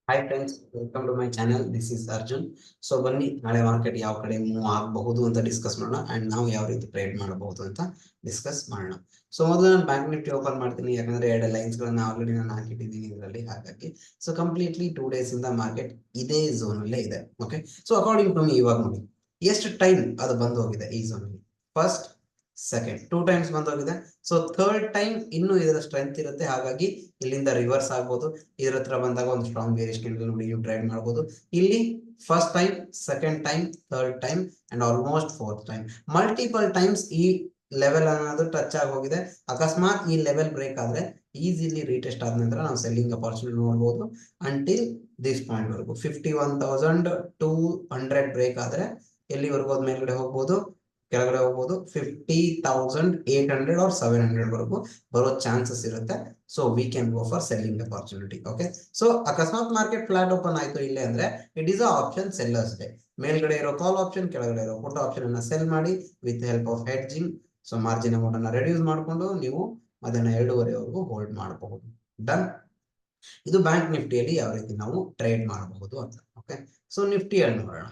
Hi friends, welcome to my channel. This is Arjun. So ಬನ್ನಿ, ನಾಳೆ market ಯಾವ ಕಡೆ ಮೂವ್ ಆಗಬಹುದು ಅಂತ ಡಿಸ್ಕಸ್ ಮಾಡೋಣ ಅಂಡ್ ನಾವು ಯಾವ ರೀತಿ ಟ್ರೇಡ್ ಮಾಡಬಹುದು ಅಂತ ಡಿಸ್ಕಸ್ ಮಾಡೋಣ. ಸೊ ಮೊದಲು ನಾನು ಬ್ಯಾಂಕ್ ನಿಫ್ಟಿ ಓಪನ್ ಮಾಡ್ತೀನಿ, ಯಾಕಂದ್ರೆ ಎರಡು ಲೈನ್ಸ್ ಗಳನ್ನ ಆಲ್ರೆಡಿ ನಾನು ಹಾಕಿಟ್ಟಿದ್ದೀನಿ ಇದರಲ್ಲಿ. ಹಾಗಾಗಿ ಸೊ ಕಂಪ್ಲೀಟ್ಲಿ 2 days ಇಂದ ಮಾರ್ಕೆಟ್ ಇದೇ ಝೋನ್ ಅಲ್ಲೇ ಇದೆ. Okay, so according to me ಇವಾಗ ನೋಡಿ ಎಷ್ಟು ಟೈಮ್ ಅದು ಬಂದು ಹೋಗಿದೆ ಈ ಝೋನ್ ಅಲ್ಲಿ. ಫಸ್ಟ್, ಸೆಕೆಂಡ್, 2 times ಬಂದೋಗಿದೆ. ಸೊ ಥರ್ಡ್ ಟೈಮ್ ಇನ್ನು ಇದರ ಸ್ಟ್ರೆಂತ್ ಇರುತ್ತೆ. ಹಾಗಾಗಿ ಇಲ್ಲಿಂದ ರಿವರ್ಸ್ ಆಗ್ಬೋದು. ಇದ್ರ ಹತ್ರ ಬಂದಾಗ ಒಂದು ಸ್ಟ್ರಾಂಗ್ ಬೇರಿಶ್ ಕ್ಯಾಂಡಲ್ ನೋಡಿ ನೀವು ಟ್ರೇಡ್ ಮಾಡಬಹುದು. ಇಲ್ಲಿ first time, second time, third time and almost fourth time, multiple times ಈ ಲೆವೆಲ್ ಅನ್ನೋದು ಟಚ್ ಆಗಿ ಹೋಗಿದೆ. ಅಕಸ್ಮಾತ್ ಈ ಲೆವೆಲ್ ಬ್ರೇಕ್ ಆದ್ರೆ ಈಸಿಲಿ ರೀಟೆಸ್ಟ್ ಆದ ನಂತರ ನಾವು ಸೆಲ್ಲಿಂಗ್ ಅಪಾರ್ಚುನಿಟಿ ನೋಡಬಹುದು ಅಂಟಿಲ್ ದಿಸ್ ಪಾಯಿಂಟ್ ವರೆಗೂ. 51,200 ಬ್ರೇಕ್ ಆದ್ರೆ ಎಲ್ಲಿವರೆಗೂ ಮೇಲ್ಗಡೆ ಹೋಗ್ಬೋದು, ಕೆಳಗಡೆ ಹೋಗ್ಬೋದು. 50,800 or 700 ವರೆಗೂ ಬರೋ ಚಾನ್ಸಸ್ ಇರುತ್ತೆ. So we can go for selling opportunity. Okay, so ಅಕಸ್ಮಾತ್ ಮಾರ್ಕೆಟ್ ಫ್ಲಾಟ್ ಓಪನ್ ಆಯ್ತು ಇಲ್ಲೇ ಅಂದ್ರೆ it is option sellers day. ಮೇಲ್ಗಡೆ ಇರೋ ಕಾಲ್ ಆಪ್ಷನ್, ಕೆಳಗಡೆ ಇರೋ ಪುಟ್ ಆಪ್ಷನ್ ಅನ್ನ ಸೆಲ್ ಮಾಡಿ with help of hedging. So margin amount ಅನ್ನ ರೆಡ್ಯೂಸ್ ಮಾಡಿಕೊಂಡು ನೀವು ಅದನ್ನ 2.5ವರೆಗೂ ಹೋಲ್ಡ್ ಮಾಡಬಹುದು. ಡನ್. ಇದು ಬ್ಯಾಂಕ್ ನಿಫ್ಟಿಯಲ್ಲಿ ಯಾವ ರೀತಿ ನಾವು ಟ್ರೇಡ್ ಮಾಡಬಹುದು ಅಂತ. ಓಕೆ, ಸೊ ನಿಫ್ಟಿಯಲ್ಲಿ ನೋಡೋಣ.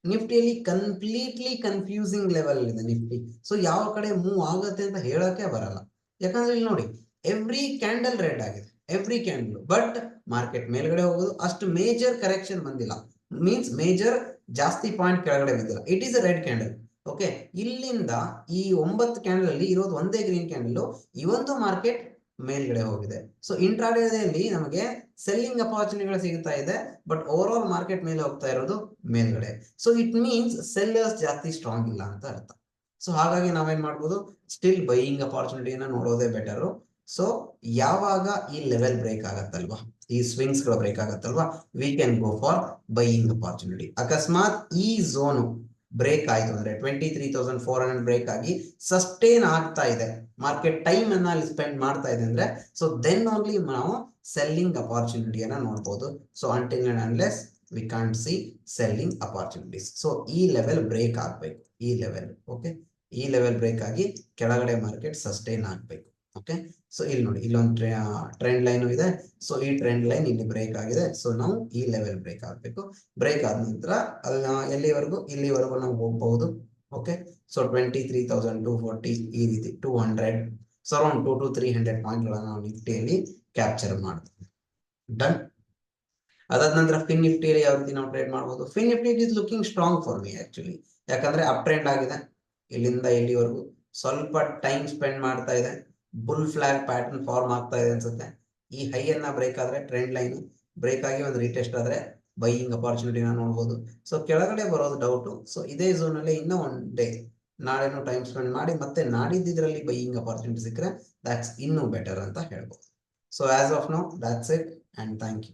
ನಿಫ್ಟಿಯಲ್ಲಿ ಕಂಪ್ಲೀಟ್ಲಿ ಕನ್ಫ್ಯೂಸಿಂಗ್ ಲೆವೆಲ್ ಇದೆ ನಿಫ್ಟಿ. ಸೊ ಯಾವ ಕಡೆ ಮೂವ್ ಆಗುತ್ತೆ ಅಂತ ಹೇಳಕ್ಕೆ ಬರಲ್ಲ. ಯಾಕಂದ್ರೆ ಇಲ್ಲಿ ನೋಡಿ, ಎವ್ರಿ ಕ್ಯಾಂಡಲ್ ರೆಡ್ ಆಗಿದೆ, ಎವ್ರಿ ಕ್ಯಾಂಡಲ್. ಬಟ್ ಮಾರ್ಕೆಟ್ ಮೇಲ್ಗಡೆ ಹೋಗೋದು ಅಷ್ಟು ಮೇಜರ್ ಕರೆಕ್ಷನ್ ಬಂದಿಲ್ಲ. ಮೀನ್ಸ್ ಮೇಜರ್ ಜಾಸ್ತಿ ಪಾಯಿಂಟ್ ಕೆಳಗಡೆ ಬಿದ್ದಿಲ್ಲ. It is a red candle. Okay, ಇಲ್ಲಿಂದ ಈ 9 ಕ್ಯಾಂಡಲ್ ಅಲ್ಲಿ ಇರೋದು ಒಂದೇ ಗ್ರೀನ್ ಕ್ಯಾಂಡಲ್. ಇವೊಂದು ಮಾರ್ಕೆಟ್ ಮೇಲ್ಗಡೆ ಹೋಗಿದೆ. ಸೊ ಇಂಟ್ರಾಡೇದಲ್ಲಿ ನಮಗೆ ಸೆಲ್ಲಿಂಗ್ ಅಪಾರ್ಚುನಿಟಿಗಳು ಸಿಗ್ತಾ ಇದೆ, ಬಟ್ ಓವರ್ ಆಲ್ ಮಾರ್ಕೆಟ್ ಮೇಲೆ ಹೋಗ್ತಾ ಇರೋದು ಮೇಲ್ಗಡೆ. ಸೊ ಇಟ್ ಮೀನ್ಸ್ ಸೆಲ್ಲರ್ಸ್ ಜಾಸ್ತಿ ಸ್ಟ್ರಾಂಗ್ ಇಲ್ಲ ಅಂತ ಅರ್ಥ. ಸೊ ಹಾಗಾಗಿ ನಾವೇನ್ ಮಾಡ್ಬೋದು, ಸ್ಟಿಲ್ ಬೈಯಿಂಗ್ ಅಪಾರ್ಚುನಿಟಿಯನ್ನ ನೋಡೋದೇ ಬೆಟರ್. ಸೊ ಯಾವಾಗ ಈ ಲೆವೆಲ್ ಬ್ರೇಕ್ ಆಗತ್ತಲ್ವಾ, ಈ ಸ್ವಿಂಗ್ಸ್ ಗಳು ಬ್ರೇಕ್ ಆಗತ್ತಲ್ವಾ, we can go for buying opportunity. ಅಕಸ್ಮಾತ್ ಈ ಝೋನು ಬ್ರೇಕ್ ಆಯ್ತು ಅಂದ್ರೆ 23,400 ಬ್ರೇಕ್ ಆಗಿ ಸಸ್ಟೇನ್ ಆಗ್ತಾ ಇದೆ, ಮಾರ್ಕೆಟ್ ಟೈಮ್ ಅನ್ನ ಅಲ್ಲಿ ಸ್ಪೆಂಡ್ ಮಾಡ್ತಾ ಇದೆ ಅಂದ್ರೆ, ಸೊ ದೆನ್ ಓನ್ಲಿ ನಾವು ಸೆಲ್ಲಿಂಗ್ ಅಪಾರ್ಚುನಿಟಿಯನ್ನ ನೋಡ್ಬೋದು. So until and unless we can't see selling opportunities. So ಈ ಲೆವೆಲ್ ಬ್ರೇಕ್ ಆಗ್ಬೇಕು, ಈ ಲೆವೆಲ್. ಓಕೆ, ಈ ಲೆವೆಲ್ ಬ್ರೇಕ್ ಆಗಿ ಕೆಳಗಡೆ ಮಾರ್ಕೆಟ್ ಸಸ್ಟೇನ್ ಆಗ್ಬೇಕು. ಓಕೆ, ಸೊ ಇಲ್ಲಿ ನೋಡಿ, ಇಲ್ಲೊಂದು ಟ್ರೆಂಡ್ ಲೈನ್ ಇದೆ. ಸೊ ಈ ಟ್ರೆಂಡ್ ಲೈನ್ ಇಲ್ಲಿ ಬ್ರೇಕ್ ಆಗಿದೆ. ಸೊ ನಾವು ಈ ಲೆವೆಲ್ ಬ್ರೇಕ್ ಆಗ್ಬೇಕು. ಬ್ರೇಕ್ ಆದ ನಂತರ ಎಲ್ಲಿವರೆಗೂ, ಇಲ್ಲಿವರೆಗೂ ನಾವು ಹೋಗಬಹುದು. ಓಕೆ, ಸೊ 23,240 ಈ ರೀತಿ 200, ಸೊ ಅರೌಂಡ್ 200 to 300 ಪಾಯಿಂಟ್ಗಳನ್ನ ನಾವು ನಿಫ್ಟಿಯಲ್ಲಿ ಕ್ಯಾಪ್ಚರ್ ಮಾಡ್ತೀವಿ. ಡನ್. ಅದಾದ ನಂತರ ಫಿನ್ ನಿಫ್ಟಿಯಲ್ಲಿ ಯಾವ ರೀತಿ ನಾವು ಟ್ರೇಡ್ ಮಾಡಬಹುದು. Fin Nifty is looking strong for me actually. ಯಾಕಂದ್ರೆ ಅಪ್ ಟ್ರೆಂಡ್ ಆಗಿದೆ, ಇಲ್ಲಿಂದ ಇಲ್ಲಿವರೆಗೂ ಸ್ವಲ್ಪ ಟೈಮ್ ಸ್ಪೆಂಡ್ ಮಾಡ್ತಾ ಇದೆ. ಬುಲ್ ಫ್ಲಾಗ್ ಪ್ಯಾಟರ್ನ್ ಫಾರ್ಮ್ ಆಗ್ತಾ ಇದೆ ಅನ್ಸುತ್ತೆ. ಈ ಹೈ ಅನ್ನ ಬ್ರೇಕ್ ಆದ್ರೆ, ಟ್ರೆಂಡ್ ಲೈನ್ ಬ್ರೇಕ್ ಆಗಿ ಒಂದು ರೀಟೆಸ್ಟ್ ಆದ್ರೆ ಬೈಯಿಂಗ್ ಅಪಾರ್ಚುನಿಟಿನ ನೋಡಬಹುದು. ಸೊ ಕೆಳಗಡೆ ಬರೋದು ಡೌಟು. ಸೊ ಇದೇ ಝೋನ್ ಅಲ್ಲಿ ಇನ್ನೂ ಒನ್ ಡೇ, ನಾಳೆನೂ ಟೈಮ್ ಸ್ಪೆಂಡ್ ಮಾಡಿ ಮತ್ತೆ ನಾಡಿದ್ದಿದ್ರಲ್ಲಿ ಬೈಯಿಂಗ್ ಅಪಾರ್ಚುನಿಟಿ ಸಿಕ್ಕರೆ ದಟ್ಸ್ ಇನ್ನೂ ಬೆಟರ್ ಅಂತ ಹೇಳ್ಬೋದು. So as of now that's it and thank you.